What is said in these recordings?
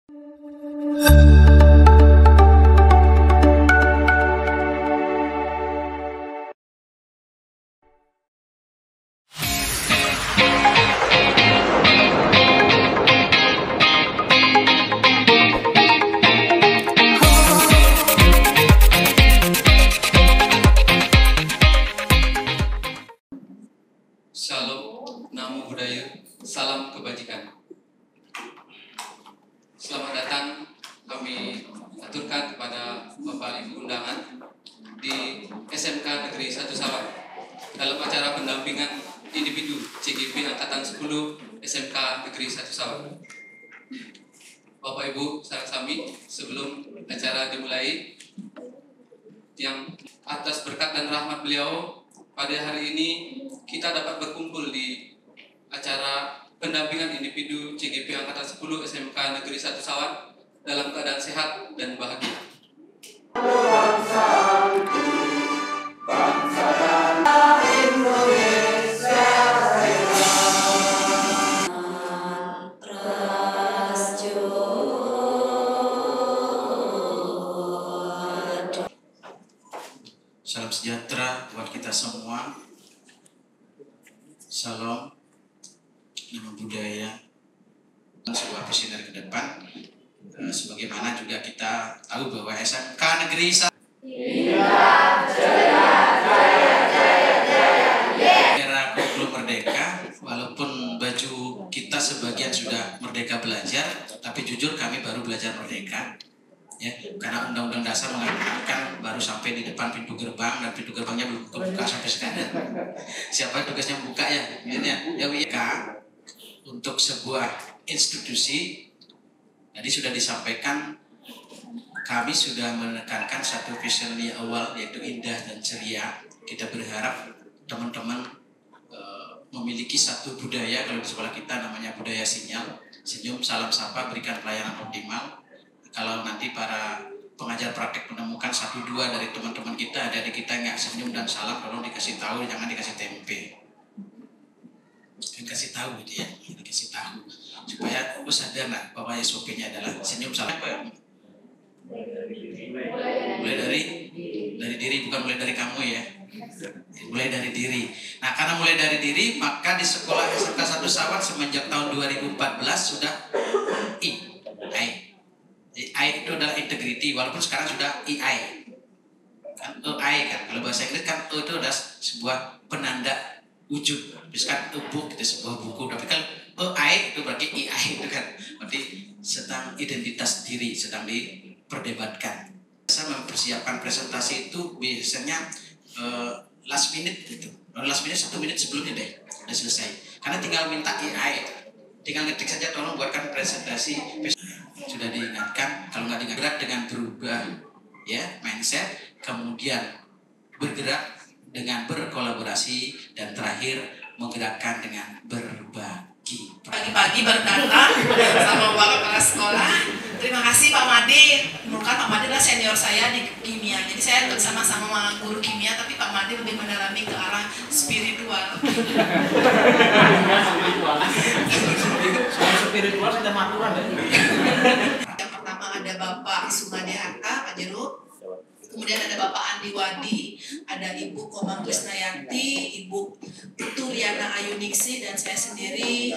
Shalom, Namo Buddhaya, salam kebajikan. Selamat datang kami aturkan kepada Bapak Ibu undangan di SMK Negeri 1 Sawah dalam acara pendampingan individu CGP Angkatan 10 SMK Negeri 1 Sawah. Bapak Ibu sareng sami, sebelum acara dimulai, yang atas berkat dan rahmat beliau pada hari ini kita dapat berkumpul di acara pendampingan individu CGP Angkatan 10 SMK Negeri 1 Sawah dalam keadaan sehat dan bahagia. Salam sejahtera buat kita semua. Salam, Namo Buddhaya. Sebuah visioner ke depan, sebagaimana juga kita tahu bahwa SMK Negeri era Koplo Merdeka, walaupun baju kita sebagian sudah merdeka belajar, tapi jujur kami baru belajar merdeka. Ya, karena Undang-Undang Dasar mengatakan baru sampai di depan pintu gerbang dan pintu gerbangnya belum kebuka sampai sekarang. Siapa tugasnya buka ya? Ya WK untuk sebuah institusi. Tadi sudah disampaikan, kami sudah menekankan satu vision di awal, yaitu indah dan ceria. Kita berharap teman-teman memiliki satu budaya, kalau di sekolah kita namanya budaya sinyal, senyum, salam sapa, berikan pelayanan optimal. Kalau nanti para pengajar praktek menemukan 1-2 dari teman-teman kita, dari kita nggak senyum dan salam, tolong dikasih tahu, jangan dikasih tempe. Dikasih tahu gitu ya, dikasih tahu supaya aku sadar lah bahwa SOP-nya adalah senyum salam. Mulai dari diri, bukan mulai dari kamu ya. Mulai dari diri. Nah, karena mulai dari diri, maka di sekolah SMK 1 Sawah semenjak tahun 2014 sudah I itu adalah integrity, walaupun sekarang sudah EI kan, EI kan, kalau bahasa Inggris kan E itu adalah sebuah penanda wujud, misalkan e-book itu sebuah buku, tapi kalau EI itu berarti EI itu kan, berarti sedang identitas diri sedang diperdebatkan. Saya mempersiapkan presentasi itu biasanya last minute gitu, last minute 1 menit sebelumnya deh udah selesai, karena tinggal minta EI, tinggal ngetik saja, tolong buatkan presentasi. Sudah diingatkan, kalau nggak diingat, dengan berubah ya mindset, kemudian bergerak dengan berkolaborasi, dan terakhir menggerakkan dengan berbagi. Pagi-pagi baru datang sama bapak kepala sekolah. Terima kasih Pak Made. Mungkin Pak Made adalah senior saya di kimia. Jadi saya sama-sama guru kimia, tapi Pak Made lebih mendalami ke arah spiritual. Spiritual sudah maturan ya. Yang pertama ada Bapak Sumade Hatta, Pak Jeruk. Kemudian ada Bapak Andi Wadi, ada Ibu Komang Krisnayanti, Ibu Putu Riana Ayuningsi, dan saya sendiri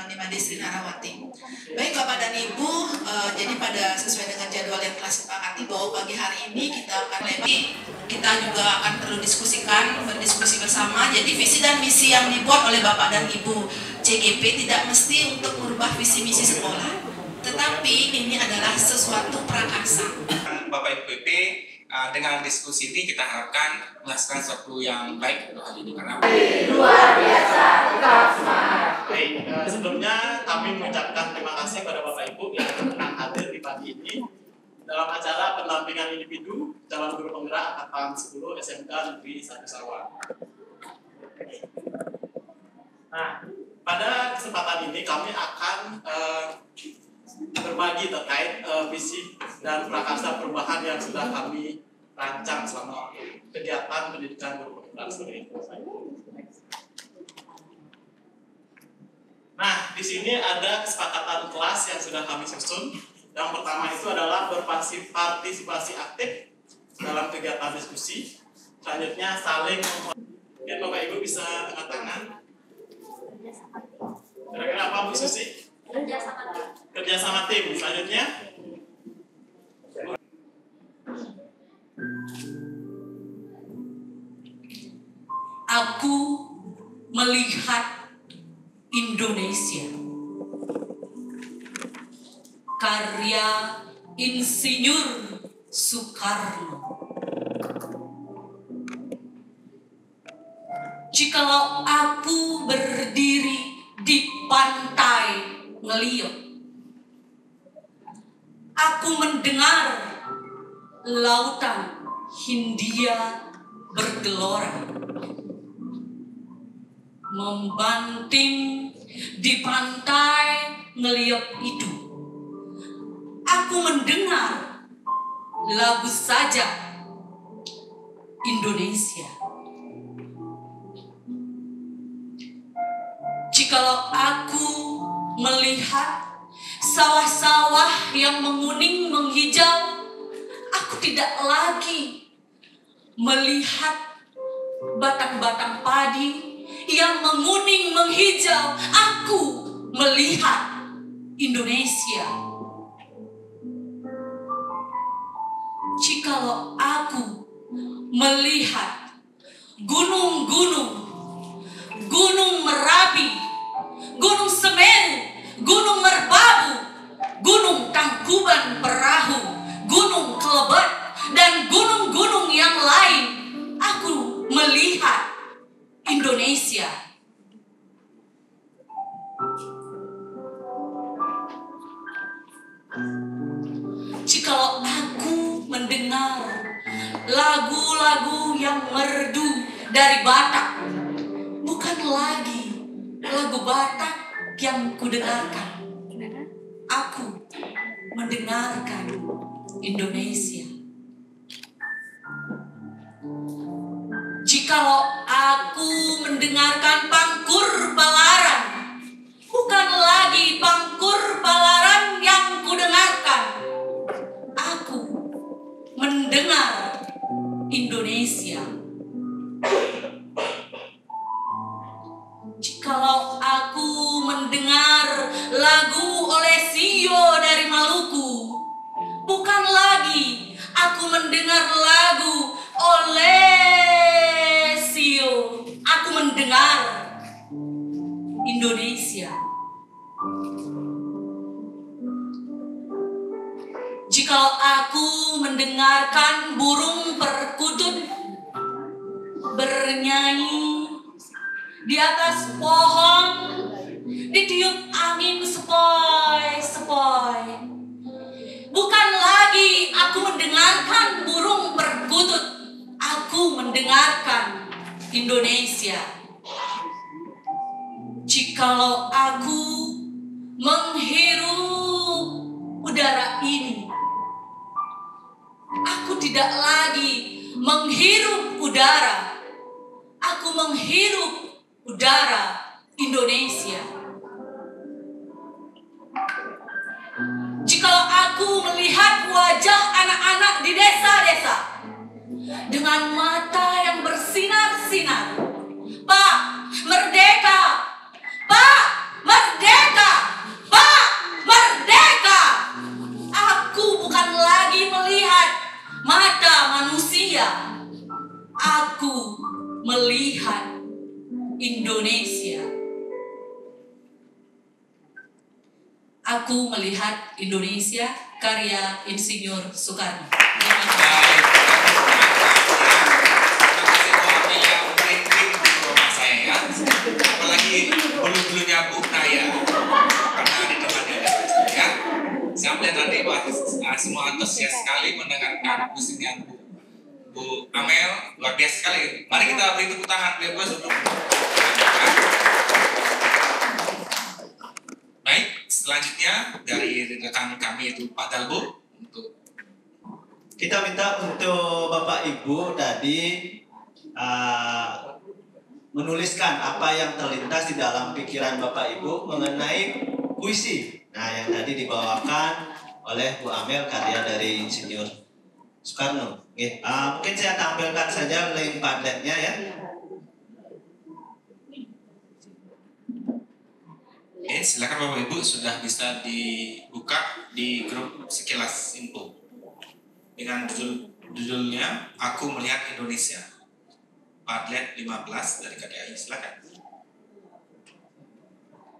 Nimadestri Narawati. Baik Bapak dan Ibu, jadi pada sesuai dengan jadwal yang telah sepakati bahwa pagi hari ini kita akan kita juga akan perlu berdiskusi bersama. Jadi visi dan misi yang dibuat oleh Bapak dan Ibu CGP tidak mesti untuk merubah visi misi sekolah, tetapi ini adalah sesuatu prakarsa. Bapak Ibu PP, dengan diskusi ini kita harapkan menghasilkan sesuatu yang baik untuk hari ini, karena luar biasa, tetap semangat. Baik, sebelumnya kami mengucapkan terima kasih kepada Bapak Ibu yang pernah hadir di pagi ini dalam acara pendampingan individu calon guru penggerak angkatan 10 SMK Negeri 1 Sawah. Nah, pada kesempatan ini kami akan berbagi terkait visi dan prakarsa perubahan yang sudah kami rancang selama kegiatan pendidikan guru penggerak seperti itu. Nah, di sini ada kesepakatan kelas yang sudah kami susun Yang pertama itu adalah berpartisipasi aktif dalam kegiatan diskusi. Selanjutnya saling mungkin Bapak Ibu bisa angkat tangan. Kira-kira apa Bu Susi? Kerja sama tim. Selanjutnya aku melihat Indonesia. Karya Insinyur Soekarno. Jikalau aku berdiri di pantai Ngeliok, aku mendengar lautan Hindia bergelora, membanting di pantai Ngeliok itu. Aku mendengar lagu sajak Indonesia. Jikalau aku melihat sawah-sawah yang menguning menghijau, aku tidak lagi melihat batang-batang padi yang menguning menghijau. Aku melihat Indonesia. Jikalau aku melihat gunung-gunung, Gunung Merapi, Gunung Semeru, Gunung Merbabu, Gunung Tangkuban Perahu, Gunung Kelebet, dan gunung-gunung yang lain, aku melihat Indonesia. Jikalau aku mendengar lagu-lagu yang merdu dari Batak, bukan lagi lagu Batak yang kudengarkan. Aku mendengarkan Indonesia. Jikalau aku mendengarkan Pangkur Palaran, bukan lagi Pangkur Palaran yang kudengarkan. Aku mendengar Indonesia. Jikalau aku mendengar lagu Olesio dari Maluku, bukan lagi aku mendengar lagu Olesio. Aku mendengar Indonesia. Jikalau aku mendengarkan burung perkutut bernyanyi di atas pohon, ditiup angin sepoi-sepoi, bukan lagi aku mendengarkan burung perkutut, aku mendengarkan Indonesia. Jikalau aku menghirup udara ini, aku tidak lagi menghirup udara, aku menghirup udara Indonesia. Jikalau aku melihat wajah anak-anak di desa-desa dengan mata yang bersinar-sinar, Pak, merdeka! Pak, merdeka! Pak, merdeka! Aku bukan lagi melihat mata manusia, aku melihat Indonesia. Aku melihat Indonesia, karya Insinyur Soekarno. Terima kasih. Apalagi bulu-bulunya Bu Naya, karena di depannya ada ya. Saya melihat nanti semua antusias sekali mendengarkan puisinya Bu Amel, luar biasa sekali. Mari kita beri tepuk tangan biar bos untuk. Baik, selanjutnya dari rekan kami itu Pak Dalbo untuk kita minta untuk Bapak Ibu tadi menuliskan apa yang terlintas di dalam pikiran Bapak Ibu mengenai puisi. Nah, yang tadi dibawakan oleh Bu Amel, karya dari Insinyur Soekarno. Oke, mungkin saya tampilkan saja link Padletnya ya. Oke, silakan Bapak Ibu, sudah bisa dibuka di grup Sekilas Info dengan judulnya Aku Melihat Indonesia, Padlet 15 dari KDAI. Silakan.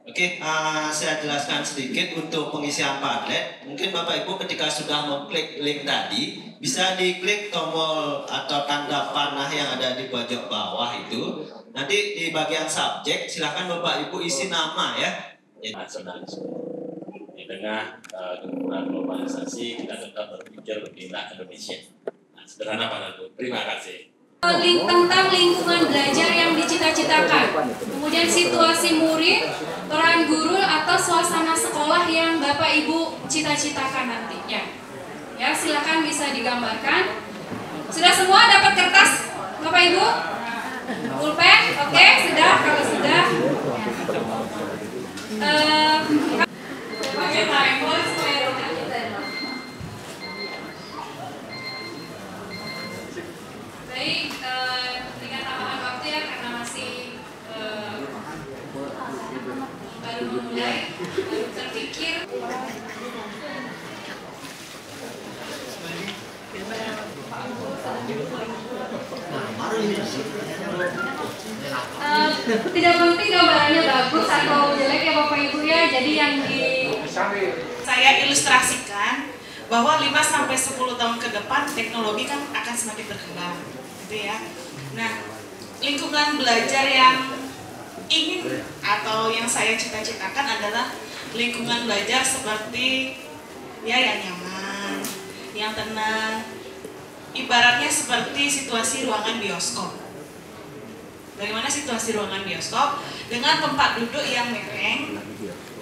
Oke, saya jelaskan sedikit untuk pengisian Padlet. Mungkin Bapak Ibu ketika sudah mengklik link tadi, bisa diklik tombol atau tanda panah yang ada di pojok bawah itu. Nanti di bagian subjek, silakan Bapak Ibu isi nama ya. Nasionalisme. Di tengah gempuran globalisasi, kita tetap berpikir bagaimana Indonesia. Nah, sederhana Pak Nadu. Terima kasih. Link tentang lingkungan belajar yang dicita-citakan, kemudian situasi murid, peran guru atau suasana sekolah yang Bapak Ibu cita-citakan nantinya. Ya, silakan bisa digambarkan. Sudah semua dapat kertas, Bapak Ibu? Pulpen? Oke, sudah. Kalau sudah, pakai timer supaya tidak kita. Baik, dengan tambahan waktu ya karena masih baru memulai, baru terpikir. Tidak penting gambarannya bagus atau jelek ya Bapak Ibu ya. Jadi yang Saya ilustrasikan bahwa 5-10 tahun ke depan teknologi kan akan semakin berkembang, gitu ya. Nah, lingkungan belajar yang ingin atau yang saya cita-citakan adalah lingkungan belajar seperti ya yang nyaman, yang tenang, ibaratnya seperti situasi ruangan bioskop. Bagaimana situasi ruangan bioskop dengan tempat duduk yang miring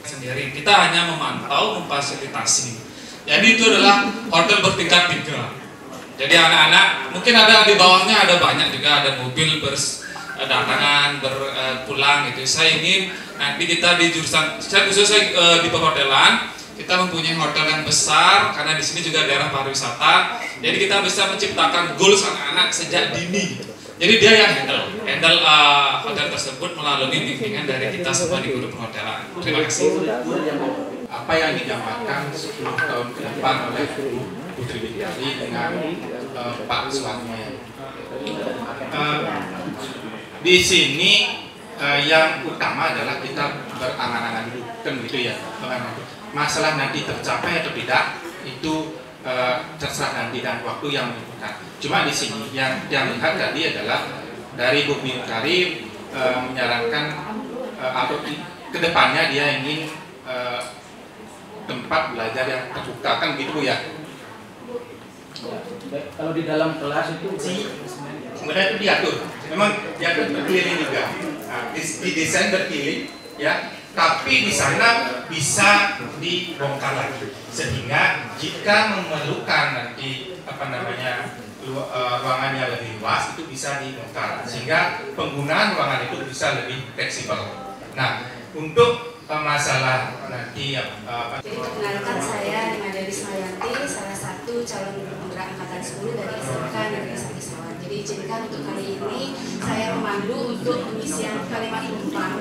Sendiri kita hanya memantau, memfasilitasi. Jadi itu adalah hotel bertingkat 3. Jadi anak-anak mungkin ada di bawahnya, ada banyak juga, ada mobil berdatangan, berpulang gitu. Saya ingin nanti kita di jurusan, khususnya di perhotelan, kita mempunyai hotel yang besar karena di sini juga daerah pariwisata. Jadi kita bisa menciptakan goals anak-anak sejak dini. Jadi dia yang handle hotel tersebut melalui bimbingan dari kita semua di guru perhotelan. Terima kasih. Apa yang digambarkan 10 tahun ke depan oleh Putri Bidyari dengan Pak Suwarno. Di sini yang utama adalah kita berangan-angan dulu, kan gitu ya. Masalah nanti tercapai atau tidak itu terserah nanti dan waktu yang menentukan. Cuma di sini yang lihat tadi adalah dari Bu Bidyari menyarankan atau kedepannya dia ingin tempat belajar yang terbuka, kan gitu ya. Kalau di dalam kelas itu Sebenarnya itu diatur, memang diatur berkeliling juga, didesain berkeliling ya, tapi di sana bisa dibongkar lagi sehingga jika memerlukan nanti ruangan yang lebih luas itu bisa dibongkar sehingga penggunaan ruangan itu bisa lebih fleksibel. Nah, untuk masalah nanti Jadi perkenalkan, saya Nimadari Ismayanti, salah satu calon guru penggerak angkatan 10 dari SMK Negeri Sari Sawan. Jadi izinkan untuk kali ini saya memandu untuk pengisian kalimat umpang.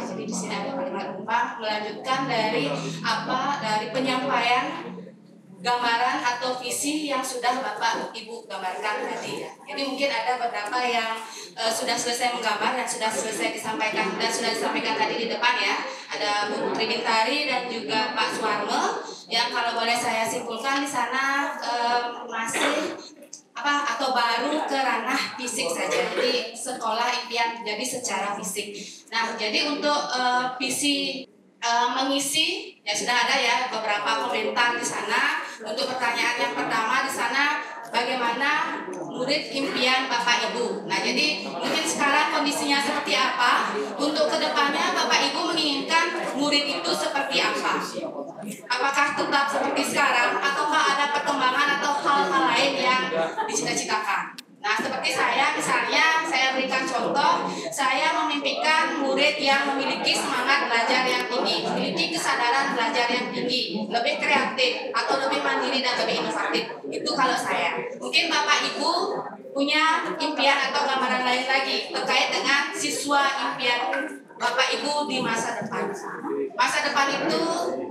Jadi di sini ada kalimat umpang melanjutkan dari penyampaian gambaran atau visi yang sudah Bapak Ibu gambarkan tadi ya. Jadi mungkin ada beberapa yang sudah selesai menggambar dan sudah selesai disampaikan dan sudah disampaikan tadi di depan ya. Ada Bu Putri Bintari dan juga Pak Suwarno yang kalau boleh saya simpulkan di sana masih atau baru ke ranah fisik saja. Jadi sekolah impian jadi secara fisik. Nah, jadi untuk visi mengisi ya sudah ada ya beberapa komentar di sana. Untuk pertanyaan yang pertama di sana, bagaimana murid impian Bapak Ibu. Nah, jadi mungkin sekarang kondisinya seperti apa? Untuk kedepannya Bapak Ibu menginginkan murid itu seperti apa? Apakah tetap seperti sekarang ataukah ada perkembangan atau hal-hal lain yang dicita-citakan? Nah, seperti saya misalnya, saya berikan contoh, saya memimpikan murid murid yang memiliki semangat belajar yang tinggi, memiliki kesadaran belajar yang tinggi, lebih kreatif atau lebih mandiri dan lebih inovatif. Itu kalau saya. Mungkin Bapak Ibu punya impian atau gambaran lain lagi terkait dengan siswa impian Bapak Ibu di masa depan. Masa depan itu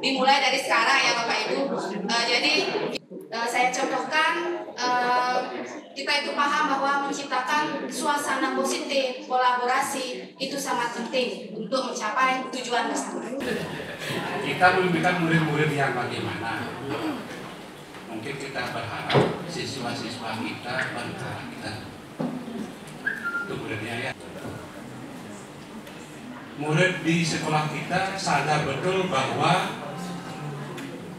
dimulai dari sekarang ya Bapak Ibu. Jadi saya contohkan, kita itu paham bahwa menciptakan suasana positif, kolaborasi itu sangat penting untuk mencapai tujuan bersama. Kita membuat murid-murid yang bagaimana? Mungkin kita berharap siswa-siswa kita, bangsa kita, itu muridnya ya. Murid di sekolah kita sadar betul bahwa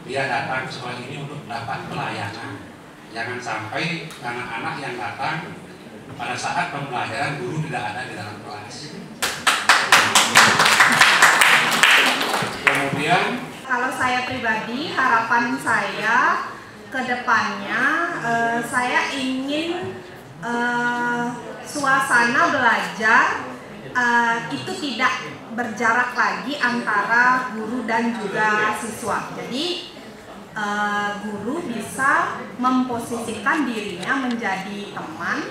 dia datang ke sekolah ini untuk dapat pelayanan. Jangan sampai anak-anak yang datang pada saat pembelajaran guru tidak ada di dalam kelas. Kemudian, kalau saya pribadi, harapan saya ke depannya, saya ingin suasana belajar itu tidak berjarak lagi antara guru dan juga siswa. Jadi guru bisa memposisikan dirinya menjadi teman,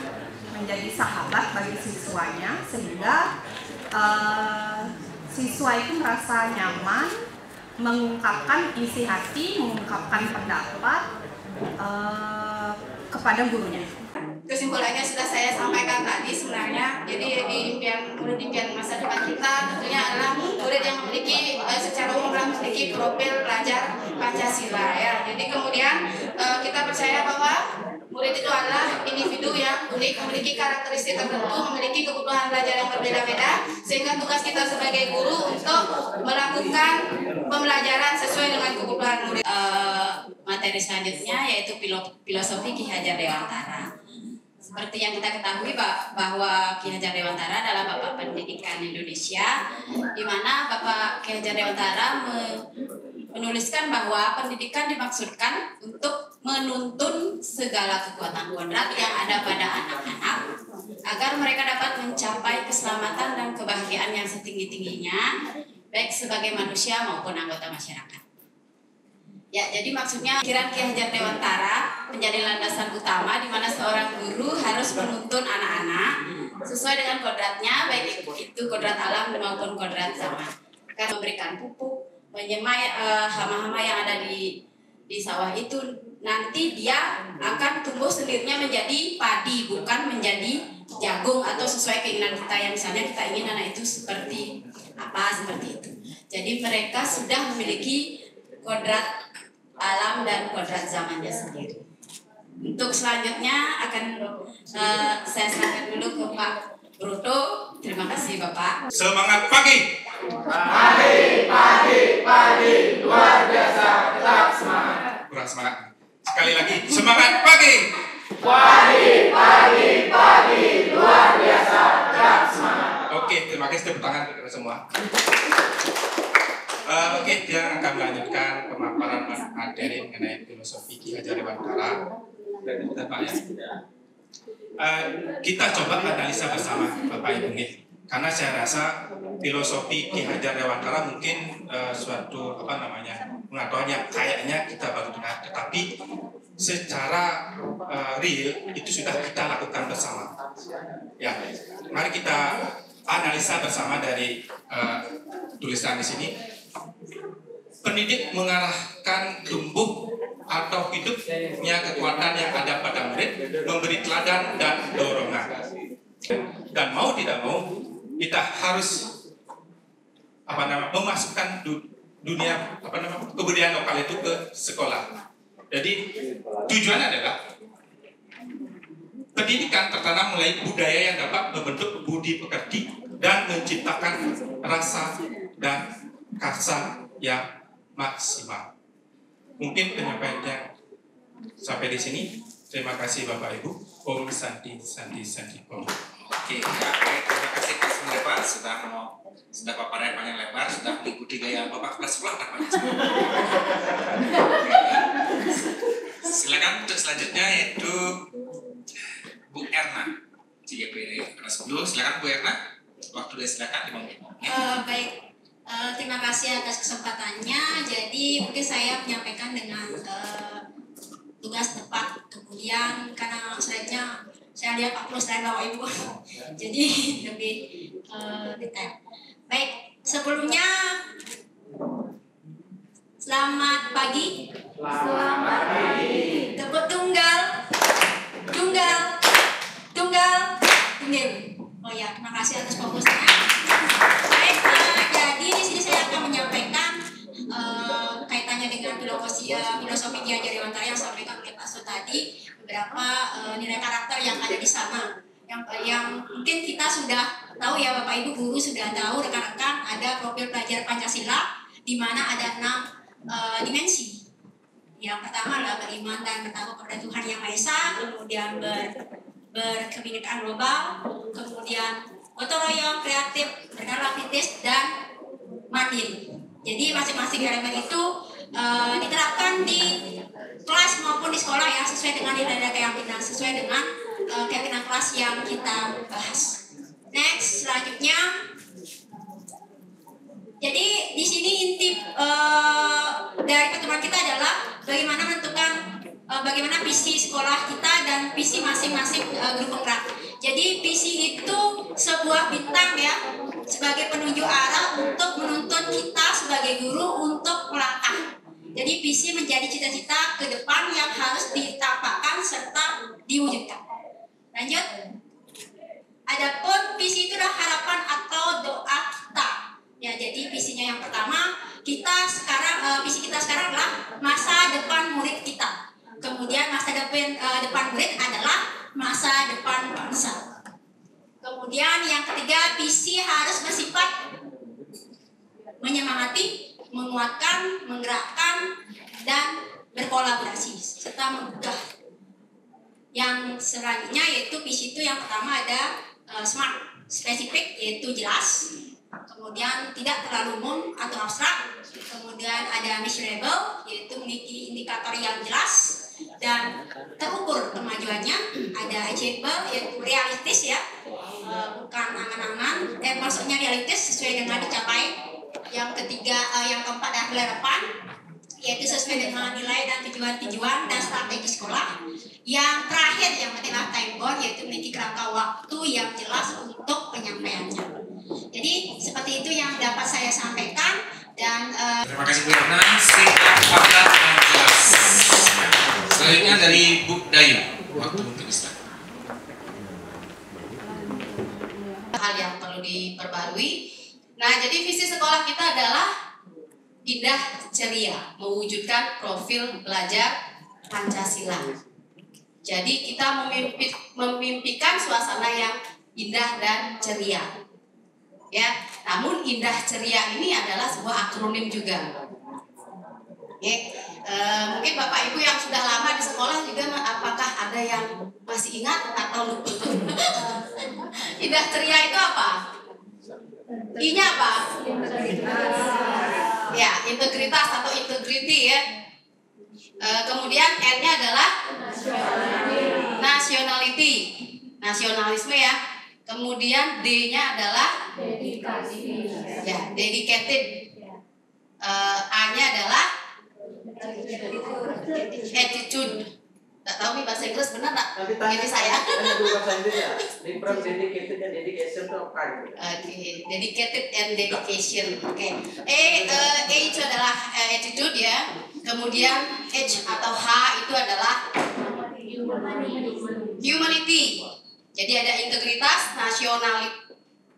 menjadi sahabat bagi siswanya, sehingga siswa itu merasa nyaman mengungkapkan isi hati, mengungkapkan pendapat kepada gurunya. Kesimpulannya sudah saya sampaikan tadi sebenarnya. Jadi murid impian masa depan kita tentunya adalah murid yang memiliki secara umum memiliki profil pelajar Pancasila ya. Jadi kemudian kita percaya bahwa murid itu adalah individu yang unik, memiliki karakteristik tertentu, memiliki kebutuhan belajar yang berbeda-beda, sehingga tugas kita sebagai guru untuk melakukan pembelajaran sesuai dengan kebutuhan murid. Materi selanjutnya yaitu filosofi Ki Hajar Dewantara. Seperti yang kita ketahui bahwa Ki Hajar Dewantara adalah Bapak Pendidikan Indonesia, di mana Bapak Ki Hajar Dewantara menuliskan bahwa pendidikan dimaksudkan untuk menuntun segala kekuatan kodrat yang ada pada anak-anak agar mereka dapat mencapai keselamatan dan kebahagiaan yang setinggi-tingginya, baik sebagai manusia maupun anggota masyarakat. Ya, jadi maksudnya pikiran Ki Hajar Dewantara menjadi landasan utama di mana seorang guru harus menuntun anak-anak sesuai dengan kodratnya, baik itu kodrat alam maupun kodrat zaman. Akan memberikan pupuk, menyemai hama-hama yang ada di sawah itu, nanti dia akan tumbuh sendirinya menjadi padi, bukan menjadi jagung atau sesuai keinginan kita yang misalnya kita ingin anak itu seperti apa, seperti itu. Jadi mereka sudah memiliki kodrat alam dan kodrat zamannya sendiri. Untuk selanjutnya akan saya serahkan dulu ke Pak Broto. Terima kasih Bapak. Semangat pagi. Pagi, luar biasa, tetap semangat. Kurang semangat. Sekali lagi, semangat pagi. Pagi, luar biasa, tetap semangat. Oke, terima kasih tepuk tangan kepada semua. Oke, dia akan melanjutkan pemaparan materi mengenai filosofi Ki Hajar Dewantara. Bapak ya. Kita coba analisa bersama Bapak Ibu nih. Karena saya rasa filosofi Ki Hajar Dewantara mungkin suatu pengetahuannya kayaknya kita baru dengar, tetapi secara real itu sudah kita lakukan bersama. Ya, mari kita analisa bersama dari tulisan di sini. Pendidik mengarahkan tumbuh atau hidupnya kekuatan yang ada pada murid, memberi teladan dan dorongan. Dan mau tidak mau, kita harus memasukkan dunia kebudayaan lokal itu ke sekolah. Jadi tujuannya adalah pendidikan tertanam mulai budaya yang dapat membentuk budi pekerti dan menciptakan rasa dan karsa yang maksimal. Mungkin penyampaiannya sampai di sini. Terima kasih Bapak Ibu. Om Santi Om. Oke, baik. Terima kasih Pak Semenepa sudah paparan panjang lebar, sudah mengikuti gaya Bapak kelas 10 namanya. Silakan untuk selanjutnya yaitu Bu Erna, CGP kelas 10. Silakan Bu Erna. waktu silakan Ibu. Baik, terima kasih atas kesempatannya. Jadi mungkin saya menyampaikan dengan tugas tepat. Kemudian karena slide-nya saya lihat 40 slide Bapak Ibu, jadi lebih detail. Baik, sebelumnya selamat pagi. Selamat pagi. Tepuk tunggal, tunggal, tunggal, tunggil. Oh ya, terima kasih atas fokusnya. Baik, jadi di sini saya akan menyampaikan kaitannya dengan filosofi Ki Hajar Dewantara yang disampaikan oleh Pak Su tadi, beberapa nilai karakter yang ada di sana. Yang mungkin kita sudah tahu ya, Bapak Ibu guru sudah tahu, rekan-rekan, ada profil pelajar Pancasila di mana ada 6 dimensi. Yang pertama adalah beriman dan bertakwa kepada Tuhan Yang Maha Esa, kemudian berkebinekaan global, kemudian gotong royong, kreatif, berkreativitas, dan mandiri. Jadi masing-masing elemen itu diterapkan di kelas maupun di sekolah ya, sesuai dengan nilai keyakinan, sesuai dengan keyakinan kelas yang kita bahas. Next, selanjutnya. Jadi di sini inti dari pertemuan kita adalah bagaimana menentukan bagaimana visi sekolah kita dan visi masing-masing guru penggerak. Jadi visi itu sebuah bintang ya, sebagai penunjuk arah untuk menuntun kita sebagai guru untuk melangkah. Jadi visi menjadi cita-cita ke depan yang harus ditampakkan serta diwujudkan. Lanjut. Adapun visi itu adalah harapan atau doa kita. Ya, jadi visinya yang pertama, visi kita sekarang adalah masa depan murid kita. Kemudian masa depan murid adalah masa depan bangsa. Kemudian yang ketiga, visi harus bersifat menyemangati, menguatkan, menggerakkan, dan berkolaborasi serta menggugah. Yang selanjutnya yaitu visi itu yang pertama ada smart, spesifik yaitu jelas. Kemudian tidak terlalu umum atau abstrak. Kemudian ada measurable, yaitu memiliki indikator yang jelas dan terukur kemajuannya. Ada achievable, yaitu realistis ya, bukan angan-angan. Maksudnya realistis sesuai dengan dicapai. Yang ketiga, yang keempat adalah relevan, yaitu sesuai dengan nilai dan tujuan-tujuan dan strategi sekolah. Yang terakhir yang penting adalah time bound, yaitu memiliki kerangka waktu yang jelas untuk penyampaiannya. Jadi seperti itu yang dapat saya sampaikan dan terima kasih Bu Erna, singkat padat dan jelas. Selanjutnya dari Bu Dayu, waktu untuk Islam. Hal yang perlu diperbarui. Nah, jadi visi sekolah kita adalah indah ceria, mewujudkan profil pelajar Pancasila. Jadi kita memimpikan suasana yang indah dan ceria. Ya, namun indah ceria ini adalah sebuah akronim juga. Mungkin Bapak Ibu yang sudah lama di sekolah juga, apakah ada yang masih ingat atau lupa? Indah ceria itu apa? I-nya apa? Ya, integritas atau integrity ya. Kemudian N-nya adalah nationality, nasionalisme ya. Kemudian D-nya adalah dedikasi. Ya, dedicated. A-nya adalah attitude. Tak tahu nih bahasa Inggris benar tak? Ini saya. Bahasa Inggris ya. Different dedicated and dedication itu apa? Oke, dedicated and dedication. Oke. A itu adalah attitude ya. Kemudian H atau H itu adalah humanity. Jadi ada integritas,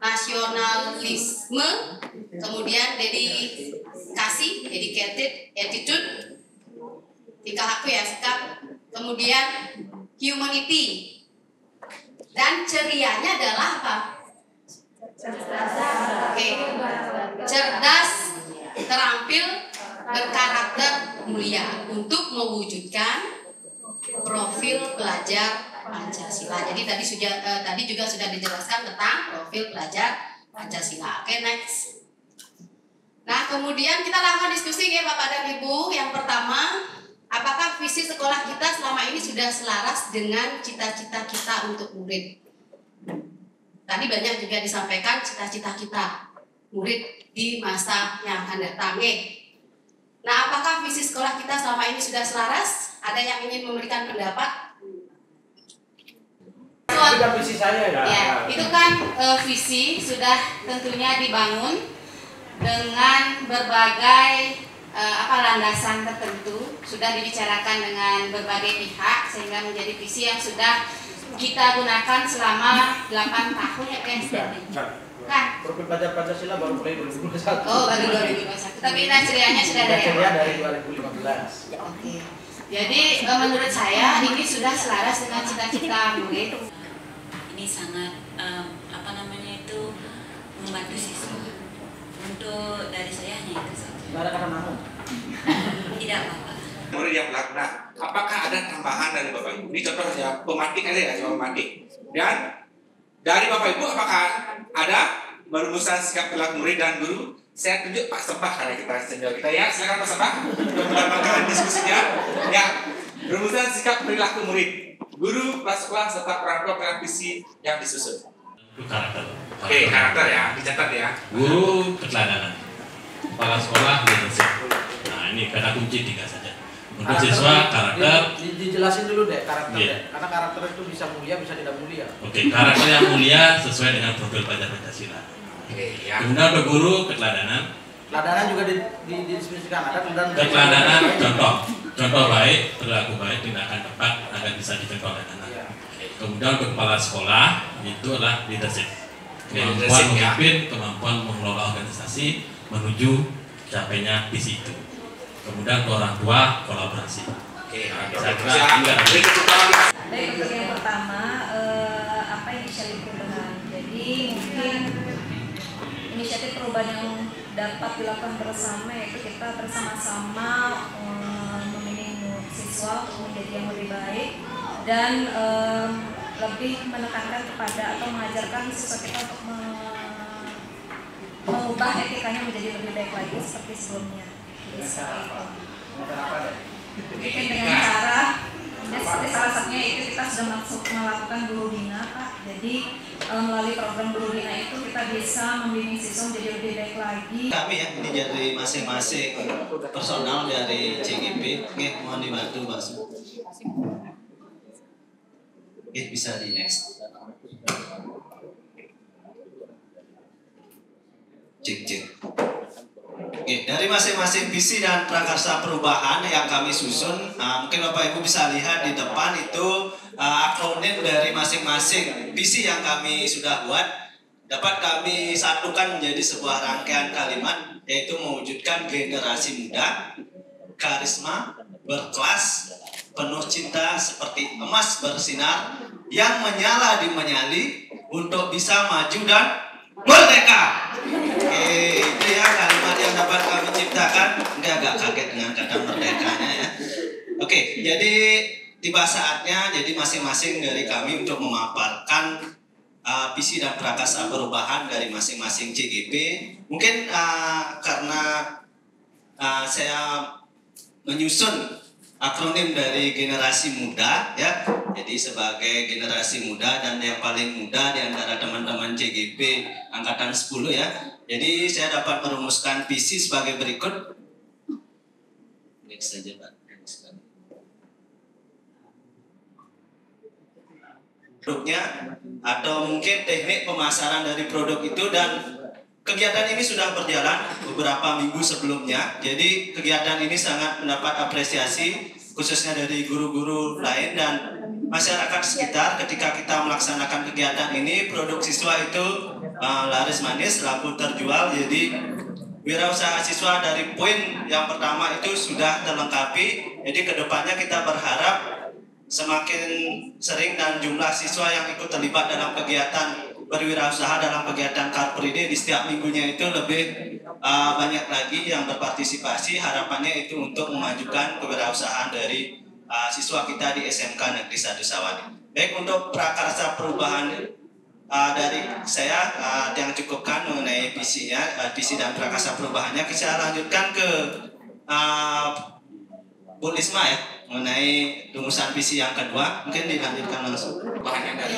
nasionalisme, kemudian dedikasi, dedicated, attitude, tingkah laku ya, sikap, kemudian humanity, dan cerianya adalah apa? Oke, cerdas, terampil, berkarakter mulia untuk mewujudkan profil pelajar Pancasila. Jadi tadi juga sudah dijelaskan tentang profil pelajar Pancasila. Oke, next. Nah, kemudian kita lakukan diskusi ya Bapak dan Ibu. Yang pertama, apakah visi sekolah kita selama ini sudah selaras dengan cita-cita kita untuk murid? Tadi banyak juga disampaikan cita-cita kita murid di masa yang akan datang. Nah, apakah visi sekolah kita selama ini sudah selaras? Ada yang ingin memberikan pendapat? Visi saya ya, itu kan visi sudah tentunya dibangun dengan berbagai landasan tertentu, sudah dibicarakan dengan berbagai pihak sehingga menjadi visi yang sudah kita gunakan selama 8 tahun ya kan? Profil pelajar Pancasila baru mulai 2021. Oh, baru 2021. Tapi ceritanya sudah dari 2015. Oke. Jadi menurut saya ini sudah selaras dengan cita-cita murid. Ini sangat membantu siswa. Untuk dari saya hanya itu saja. Tidak ada kata namun. Tidak apa-apa. Murid yang belakang, apakah ada tambahan dari Bapak Ibu? Ini contoh ya, pematik aja ya, coba pematik. Dan dari Bapak Ibu apakah ada merumusan sikap perilaku murid dan guru? Saya tunjuk Pak Sepah karena kita senior kita ya, silakan Pak Sepah untuk mendapatkan diskusinya. Ya, rumusan sikap perilaku murid, guru, kelas sekolah serta orang tua dengan visi yang disusun. Karakter. Oke, karakter ya, dicatat ya. Guru keteladanan, kepala sekolah leadership. Nah ini kata kunci 3 saja. Untuk siswa karakter. Dijelasin dulu deh karakter deh. Karena karakter itu bisa mulia, bisa tidak mulia. Oke, karakter yang mulia sesuai dengan profil pelajar Pancasila. Kemudian untuk guru keteladanan. Keteladanan juga didefinisikan ada keteladanan contoh baik, perilaku baik, tindakan tepat agar bisa dicontoh oleh anak. Kemudian untuk kepala sekolah itu adalah leadership, kemampuan memimpin, kemampuan mengelola organisasi menuju capainya visi itu. Kemudian untuk orang tua kolaborasi. Saya kira Baik, untuk yang pertama inisiatif perubahan. Jadi mungkin inisiatif perubahan yang dapat dilakukan bersama yaitu kita bersama-sama membimbing siswa untuk menjadi yang lebih baik dan lebih menekankan kepada atau mengajarkan siswa kita untuk mengubah etikanya menjadi lebih baik lagi seperti sebelumnya. Jadi seperti itu. Mungkin dengan cara, seperti salah satunya itu kita sudah melakukan guru bina, Pak. Jadi melalui program guru bina itu kita bisa membimbing siswa menjadi lebih baik lagi. Kami ya, ini dari masing-masing personal dari CGP, mohon dibantu Pak. Oke, bisa di next. Cek. Oke, dari masing-masing visi dan prakarsa perubahan yang kami susun, mungkin Bapak Ibu bisa lihat di depan itu akronim dari masing-masing visi yang kami sudah buat dapat kami satukan menjadi sebuah rangkaian kalimat, yaitu mewujudkan generasi muda, karisma, berkelas, penuh cinta seperti emas bersinar, yang menyala di menyali untuk bisa maju dan merdeka. Oke, itu ya kalimat yang dapat kami ciptakan. Agak kaget dengan kata merdekanya ya. Oke, jadi tiba saatnya jadi masing-masing dari kami untuk memaparkan visi dan prakarsa perubahan dari masing-masing CGP. Mungkin karena saya menyusun akronim dari generasi muda ya, jadi sebagai generasi muda dan yang paling muda di antara teman-teman CGP angkatan 10 ya, jadi saya dapat merumuskan visi sebagai berikut. Next saja Pak. Produknya atau mungkin teknik pemasaran dari produk itu, dan kegiatan ini sudah berjalan beberapa minggu sebelumnya. Jadi kegiatan ini sangat mendapat apresiasi khususnya dari guru-guru lain dan masyarakat sekitar. Ketika kita melaksanakan kegiatan ini, produk siswa itu laris manis, laku terjual. Jadi wirausaha siswa dari poin yang pertama itu sudah terlengkapi. Jadi kedepannya kita berharap semakin sering dan jumlah siswa yang ikut terlibat dalam kegiatan berwirausaha dalam kegiatan Car Free Day di setiap minggunya itu lebih banyak lagi yang berpartisipasi. Harapannya itu untuk memajukan kewirausahaan dari siswa kita di SMK Negeri 1 Sawani. Baik, untuk prakarsa perubahan dari saya yang cukupkan mengenai visinya, visi dan prakarsa perubahannya. Kita lanjutkan ke Bu Lisma ya, mengenai rumusan visi yang kedua. Mungkin dilanjutkan langsung. Bahannya dari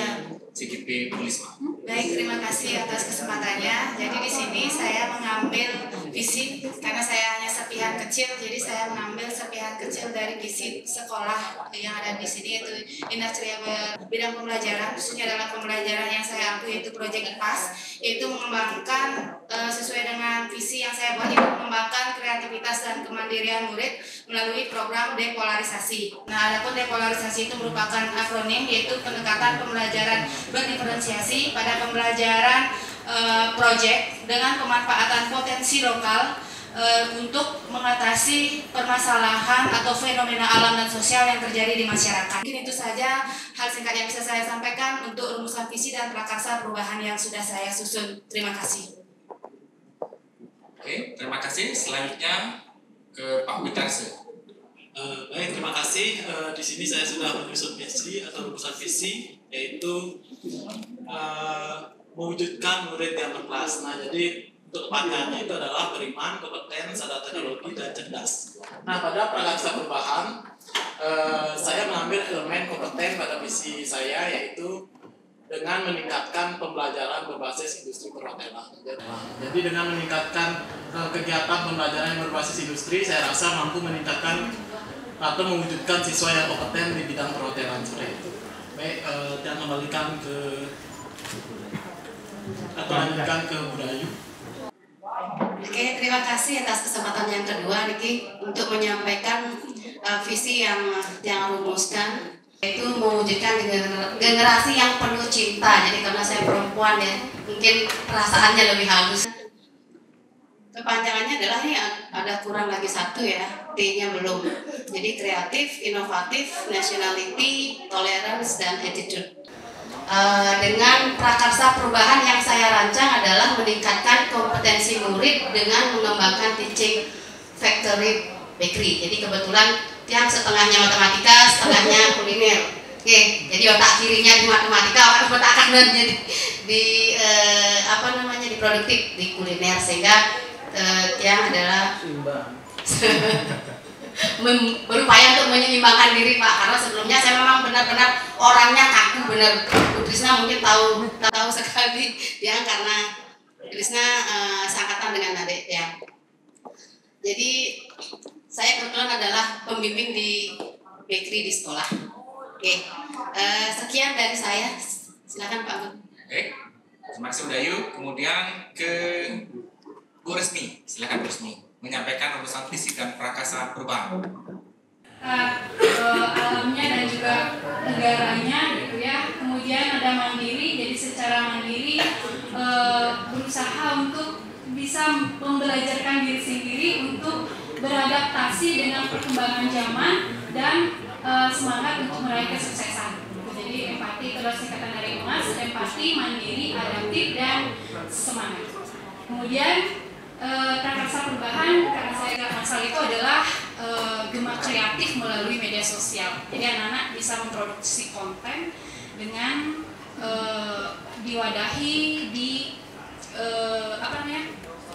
CGP Bulisma. Baik, terima kasih atas kesempatannya. Jadi di sini saya mengambil visi karena saya hanya serpihan kecil, jadi saya mengambil serpihan kecil dari visi sekolah yang ada di sini, yaitu industrial bidang pembelajaran, khususnya dalam pembelajaran yang saya ambil yaitu Project IPAS, yaitu mengembangkan sesuai dengan visi yang saya buat, yaitu mengembangkan kreativitas dan kemandirian murid melalui program depolarisasi. Nah, adapun depolarisasi itu merupakan akronim, yaitu pendekatan pembelajaran berdiferensiasi pada pembelajaran project dengan pemanfaatan potensi lokal untuk mengatasi permasalahan atau fenomena alam dan sosial yang terjadi di masyarakat. Mungkin itu saja hal singkat yang bisa saya sampaikan untuk rumusan visi dan prakarsa perubahan yang sudah saya susun. Terima kasih. Oke, terima kasih. Selanjutnya ke Pak Witarse. Baik, terima kasih. Di sini saya sudah menyusun visi atau rumusan visi, yaitu mewujudkan murid yang berkelas. Nah, jadi untuk tepatnya itu adalah beriman, kompeten, sadar teknologi, dan cerdas. Nah, pada prakarsa perubahan, saya mengambil elemen kompeten pada visi saya, yaitu dengan meningkatkan pembelajaran berbasis industri perhotelan. Jadi dengan meningkatkan kegiatan pembelajaran yang berbasis industri, saya rasa mampu meningkatkan atau mewujudkan siswa yang kompeten di bidang perhotelan seperti itu. Baik, dan kembalikan ke Budayu. Oke, terima kasih atas kesempatan yang kedua, Niki, untuk menyampaikan visi yang rumuskan, yaitu mewujudkan generasi yang penuh cinta. Jadi karena saya perempuan ya, mungkin perasaannya lebih halus. Kepanjangannya adalah ini ada kurang lagi satu ya, T-nya belum. Jadi kreatif, inovatif, nationality, tolerance, dan attitude. Dengan prakarsa perubahan yang saya rancang adalah meningkatkan kompetensi murid dengan mengembangkan teaching factory bakery. Jadi kebetulan yang setengahnya matematika, setengahnya kuliner. Oke, jadi otak kirinya di matematika, otak kanannya di produktif di kuliner, sehingga yang adalah berupaya untuk menyeimbangkan diri, Pak, karena sebelumnya saya memang benar-benar orangnya kaku benar. Krisna mungkin tahu sekali dia, karena Krisna seangkatan dengan adik ya. Jadi saya kebetulan adalah pembimbing di bakery di sekolah. Oke, sekian dari saya. Silakan Pak Gun. Oke, terima kasih Budayu. Kemudian ke Bu Resmi. Silakan Bu Resmi menyampaikan rumusan visi dan prakarsa perubahan. Alamnya dan juga negaranya gitu ya. Kemudian ada mandiri, jadi secara mandiri berusaha untuk bisa membelajarkan diri sendiri untuk beradaptasi dengan perkembangan zaman dan semangat untuk meraih kesuksesan. Jadi empati itu adalah singkatan dari emas, empati, mandiri, adaptif, dan semangat. Kemudian prakarsa perubahan, karena saya nggak masalah, itu adalah gema kreatif melalui media sosial. Jadi anak-anak bisa memproduksi konten dengan diwadahi di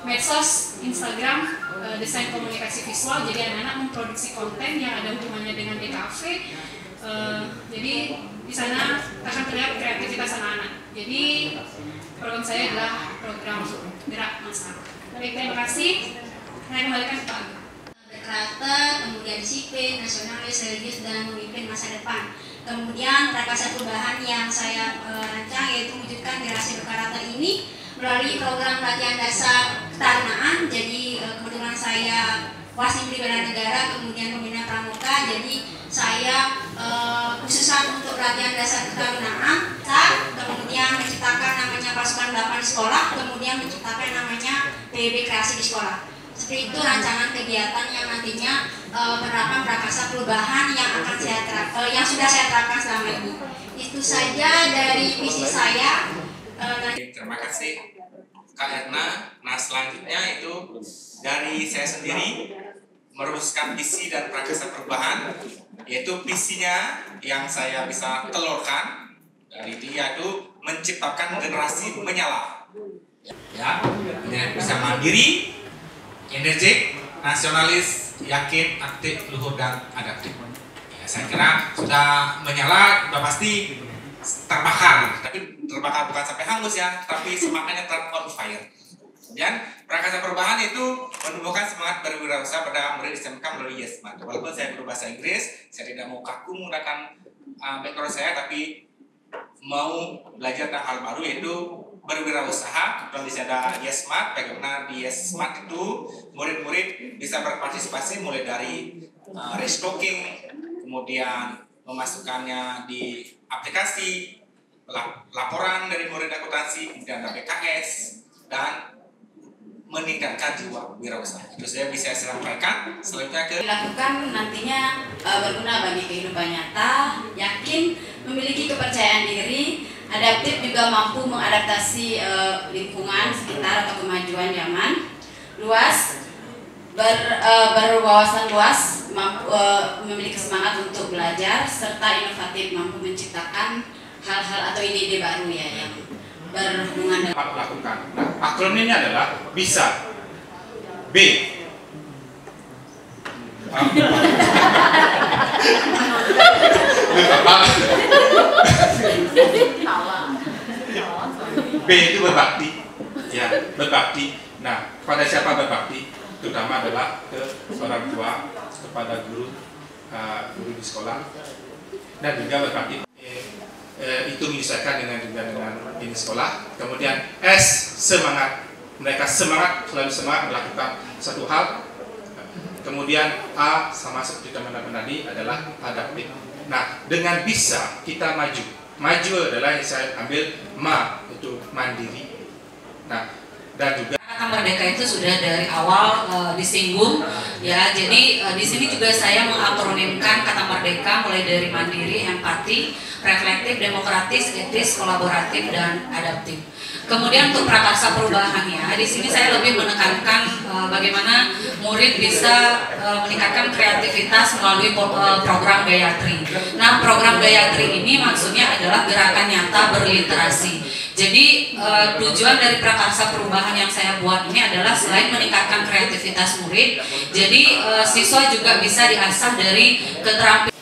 medsos, Instagram, desain komunikasi visual. Jadi anak-anak memproduksi konten yang ada hubungannya dengan DKV. Jadi di sana akan terlihat kreativitas anak-anak. Jadi program saya adalah program Gerak Masa. Baik, terima kasih. Saya kembalikan ke Pak Agus. Karakter, kemudian disiplin, nasionalis, religius, dan memimpin masa depan. Kemudian prakarsa perubahan yang saya rancang yaitu wujudkan generasi berkarakter ini melalui program latihan dasar ketarunaan. Jadi kebetulan saya Wasipri Bela Negara, kemudian pembina pramuka. Jadi saya khususan untuk latihan dasar ketarunaan, kemudian menciptakan namanya pasukan 8 di sekolah, kemudian menciptakan namanya PB kreasi di sekolah. Seperti itu rancangan kegiatan yang nantinya penerapan prakarsa perubahan yang akan yang sudah saya terapkan selama ini. Itu saja dari visi saya. Terima kasih Kak Erna. Nah, selanjutnya itu dari saya sendiri merumuskan visi dan prakarsa perubahan, yaitu visinya yang saya bisa telurkan dari dia itu menciptakan generasi menyala, ya, bisa mandiri, energik, nasionalis, yakin, aktif, luhur, dan adaptif. Ya, saya kira sudah menyala, sudah pasti terbakar, tapi terbakar bukan sampai hangus ya, tapi semangatnya tetap on fire. Dan Prakasa Perubahan itu menumbuhkan semangat berwirausaha pada murid SMK melalui YesMat. Walaupun saya guru bahasa Inggris, saya tidak mau kaku menggunakan background saya, tapi mau belajar tentang hal baru yaitu berwirausaha. Kebetulan di sini ada YesMat. Bagaimana di YesMat itu murid-murid bisa berpartisipasi mulai dari restocking, kemudian memasukkannya di aplikasi, laporan dari murid akuntansi, kemudian ada PKS, dan meningkatkan jiwa wirausaha. Itu saya bisa sampaikan. Selanjutnya dilakukan nantinya berguna bagi kehidupan nyata, yakin, memiliki kepercayaan diri, adaptif, juga mampu mengadaptasi lingkungan sekitar atau kemajuan zaman, luas, berwawasan luas, mampu, memiliki semangat untuk belajar, serta inovatif, mampu menciptakan hal-hal atau ide-ide baru ya yang berhubungan dengan lakukan. Nah, akronimnya adalah bisa. B. B itu berbakti. Ya, berbakti. Nah, pada siapa berbakti? Terutama adalah ke orang tua, kepada guru, guru di sekolah, dan juga berbakti. Itu menyesuaikan dengan ini sekolah. Kemudian S, semangat. Mereka semangat, selalu semangat melakukan satu hal. Kemudian A, sama seperti teman-teman tadi, adalah adaptif. Nah, dengan bisa kita maju. Maju adalah yang saya ambil ma, itu mandiri. Nah, dan juga Kata Merdeka itu sudah dari awal disinggung ya. Jadi di sini juga saya mengakronimkan kata Merdeka mulai dari mandiri, empati, reflektif, demokratis, etis, kolaboratif, dan adaptif. Kemudian untuk prakarsa perubahannya, di sini saya lebih menekankan bagaimana murid bisa meningkatkan kreativitas melalui program Gayatri. Nah, program Gayatri ini maksudnya adalah gerakan nyata berliterasi. Jadi tujuan dari prakarsa perubahan yang saya buat ini adalah selain meningkatkan kreativitas murid, jadi siswa juga bisa diasah dari keterampilan.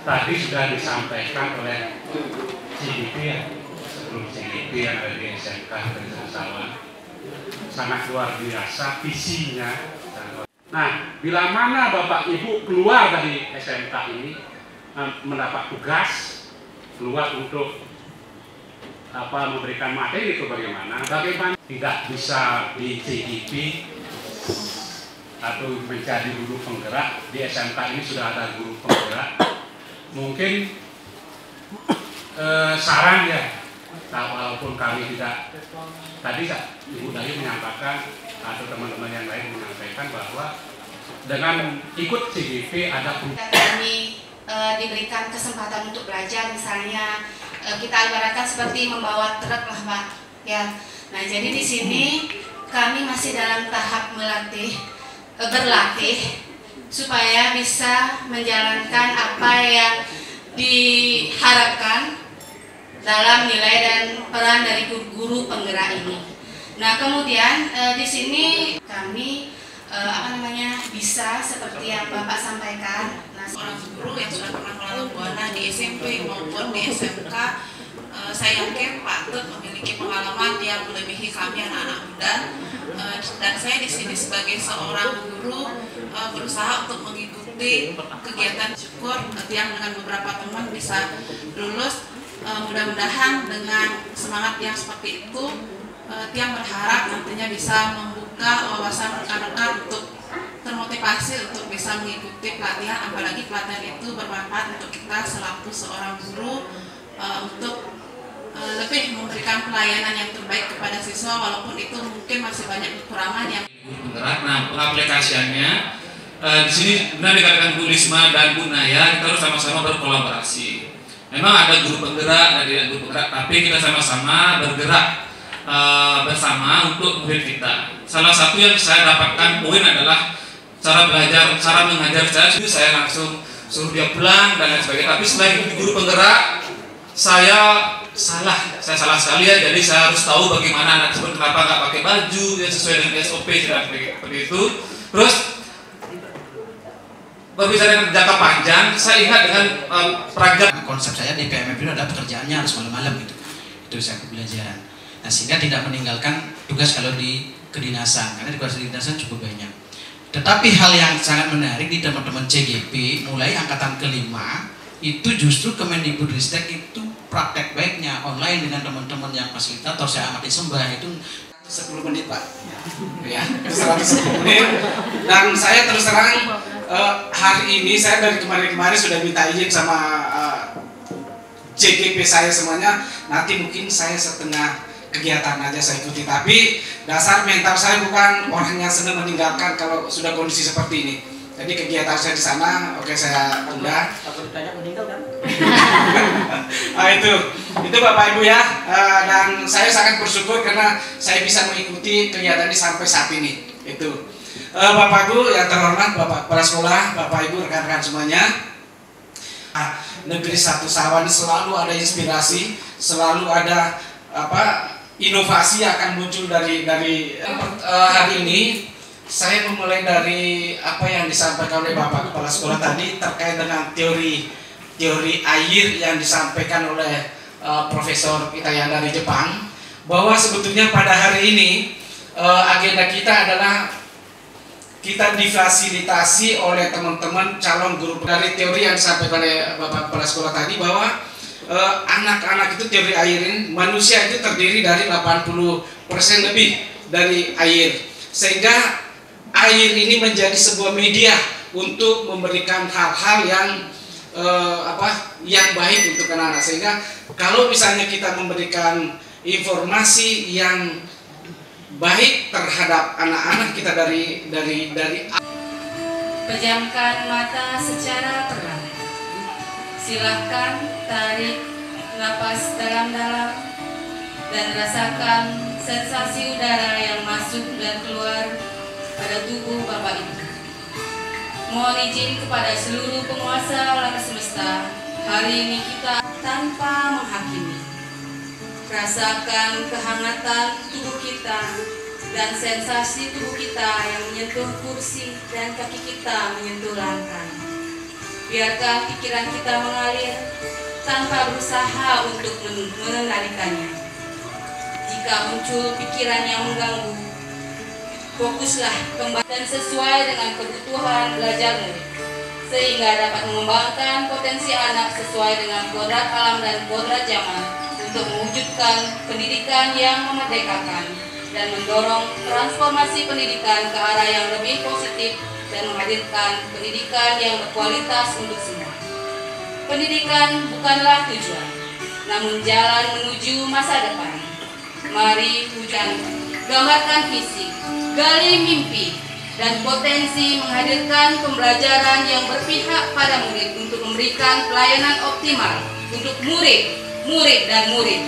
Tadi sudah disampaikan oleh CGP ya, sebelum CGP yang ada di SMK dari Sawah, sangat luar biasa visinya. Nah, bila mana Bapak Ibu keluar dari SMK ini mendapat tugas keluar untuk memberikan materi itu bagaimana tidak bisa di CGP atau menjadi guru penggerak. Di SMK ini sudah ada guru penggerak. Mungkin saran ya, walaupun kami tidak, tadi Ibu Dayu menyampaikan atau teman-teman yang lain menyampaikan bahwa dengan ikut CGP ada kami diberikan kesempatan untuk belajar, misalnya kita ibaratkan seperti membawa truk lah Pak ya. Nah, jadi di sini kami masih dalam tahap berlatih supaya bisa menjalankan apa yang diharapkan dalam nilai dan peran dari guru penggerak ini. Nah, kemudian di sini kami bisa seperti yang Bapak sampaikan. Nah, seorang guru yang sudah pernah melalang buana di SMP maupun di SMK, saya yakin patut memiliki pengalaman yang melebihi kami anak-anak muda. Dan saya di sini sebagai seorang guru berusaha untuk mengikuti kegiatan syukur yang dengan beberapa teman bisa lulus. Mudah-mudahan dengan semangat yang seperti itu, Tiang berharap nantinya bisa membuka wawasan rekan-rekan untuk termotivasi untuk bisa mengikuti pelatihan, apalagi pelatihan itu bermanfaat untuk kita selaku seorang guru untuk lebih memberikan pelayanan yang terbaik kepada siswa, walaupun itu mungkin masih banyak kekurangan yang bergerak. Nah, pengaplikasiannya di sini benar dikatakan Bu Risma dan Bu Naya, kita harus sama-sama berkolaborasi. Memang ada guru penggerak dan tidak guru penggerak, tapi kita sama-sama bergerak bersama untuk murid kita. Salah satu yang saya dapatkan poin adalah cara belajar, cara mengajar saya langsung suruh dia pulang dan lain sebagainya. Tapi setelah itu guru penggerak, saya salah sekali ya. Jadi saya harus tahu bagaimana anak tersebut kenapa nggak pakai baju yang sesuai dengan SOP dan seperti itu. Terus berbicara dengan jangka panjang, saya ingat dengan program konsep saya di PMF itu ada pekerjaannya harus malam-malam gitu. Itu saya pembelajaran. Nah, sehingga tidak meninggalkan tugas kalau di kedinasan, karena tugas di kedinasan cukup banyak. Tetapi hal yang sangat menarik di teman-teman CGP mulai angkatan kelima itu justru Kemendikbudristek itu praktek baiknya online dengan teman-teman yang fasilitator. Saya amati sembah itu 10 menit Pak, ya 110 menit. Dan saya terus terang hari ini saya dari kemarin-kemarin sudah minta izin sama CGP saya semuanya. Nanti mungkin saya setengah kegiatan aja saya ikuti. Tapi dasar mental saya bukan orang yang senang meninggalkan kalau sudah kondisi seperti ini. Jadi kegiatan saya di sana, oke saya tunda. Takut ditanya meninggal kan? Nah, itu Bapak Ibu ya, dan saya sangat bersyukur karena saya bisa mengikuti kegiatan ini sampai saat ini. Itu Bapak Ibu yang terhormat, Bapak Kepala Sekolah, Bapak Ibu rekan-rekan semuanya. Negeri Satu Sawan selalu ada inspirasi, selalu ada inovasi akan muncul dari hari ini. Saya memulai dari apa yang disampaikan oleh Bapak Kepala Sekolah tadi terkait dengan teori air yang disampaikan oleh Profesor Itayan dari Jepang, bahwa sebetulnya pada hari ini agenda kita adalah kita difasilitasi oleh teman-teman calon guru. Dari teori yang disampaikan oleh Bapak Kepala Sekolah tadi bahwa anak-anak itu teori air ini, manusia itu terdiri dari 80% lebih dari air, sehingga air ini menjadi sebuah media untuk memberikan hal-hal yang yang baik untuk anak-anak. Sehingga kalau misalnya kita memberikan informasi yang baik terhadap anak-anak kita dari pejamkan mata secara perlahan. Silahkan tarik napas dalam-dalam dan rasakan sensasi udara yang masuk dan keluar pada tubuh Bapak Ibu. Mohon izin kepada seluruh penguasa alam semesta, hari ini kita tanpa menghakimi. Rasakan kehangatan tubuh kita dan sensasi tubuh kita yang menyentuh kursi dan kaki kita menyentuh lantai. Biarkan pikiran kita mengalir tanpa berusaha untuk mengendalikannya. Jika muncul pikiran yang mengganggu, fokuslah kembali dan sesuai dengan kebutuhan belajarmu, sehingga dapat mengembangkan potensi anak sesuai dengan kodrat alam dan kodrat zaman untuk mewujudkan pendidikan yang memerdekakan dan mendorong transformasi pendidikan ke arah yang lebih positif dan menghadirkan pendidikan yang berkualitas untuk semua. Pendidikan bukanlah tujuan, namun jalan menuju masa depan. Mari hujan, gambarkan visi, gali mimpi, dan potensi menghadirkan pembelajaran yang berpihak pada murid untuk memberikan pelayanan optimal untuk murid dan murid.